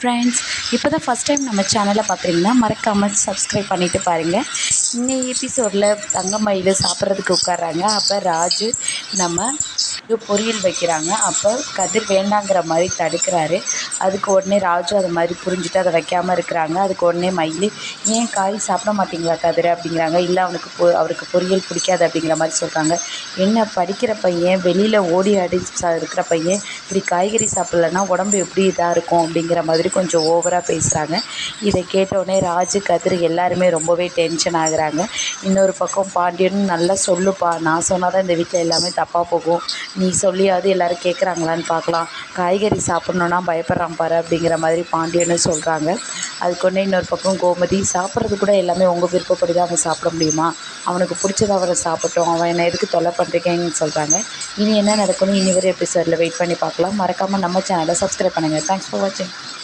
Friends, இப்போ தான் first time நம்ம சேனலை பார்க்குறீங்கன்னா மறக்காமல் சப்ஸ்கிரைப் பண்ணிவிட்டு பாருங்கள். இன்னைய எபிசோடில் தங்கமயில் சாப்பிட்றதுக்கு உட்காராங்க. அப்போ ராஜு நம்ம பொரியல் வைக்கிறாங்க. அப்போ கதிர் வேண்டாங்கிற மாதிரி தடுக்கிறாரு. அதுக்கு உடனே ராஜு அது மாதிரி புரிஞ்சுட்டு அதை வைக்காமல் இருக்கிறாங்க. அதுக்கு உடனே மயில், ஏன் காய் சாப்பிட மாட்டிங்களா கதிர் அப்படிங்கிறாங்க. இல்லை, அவருக்கு பொரியல் பிடிக்காது அப்படிங்கிற மாதிரி சொல்கிறாங்க. என்ன படிக்கிற பையன், வெளியில் ஓடி ஆடி இருக்கிற பையன் இப்படி காய்கறி சாப்பிட்லன்னா உடம்பு எப்படி இதாக இருக்கும் அப்படிங்கிற மாதிரி கொஞ்சம் ஓவராக பேசுகிறாங்க. இதை கேட்டோடனே ராஜு, கதிர் எல்லாருமே ரொம்பவே டென்ஷன் ஆகுறாங்க. இன்னொரு பக்கம் பாண்டியனும், நல்லா சொல்லுப்பா, நான் சொன்னால் தான் இந்த வீட்டில் எல்லாமே தப்பாக போகும், நீ சொல்லியாவது எல்லோரும் கேட்குறாங்களான்னு பார்க்கலாம், காய்கறி சாப்பிட்ணுன்னா பயப்படுறான் பாரு அப்படிங்கிற மாதிரி பாண்டியனும் சொல்கிறாங்க. அதுக்கு ஒன்றே இன்னொரு பக்கம் கோமதி, சாப்பிட்றது கூட எல்லாமே உங்கள் விருப்பப்படி தான் அவன் சாப்பிட முடியுமா, அவனுக்கு பிடிச்சதை அவரை சாப்பிட்டோம், அவன் என்னை எதுக்கு தொல்லை பண்ணுறீங்கன்னு சொல்கிறாங்க. இனி என்ன நடக்கும்னு இனி வரை எபிசோடில் வெயிட் பண்ணி பார்க்கலாம். மறக்காமல் நம்ம சேனலை சப்ஸ்கிரைப் பண்ணுங்கள். தேங்க்ஸ் ஃபார் வாட்சிங்.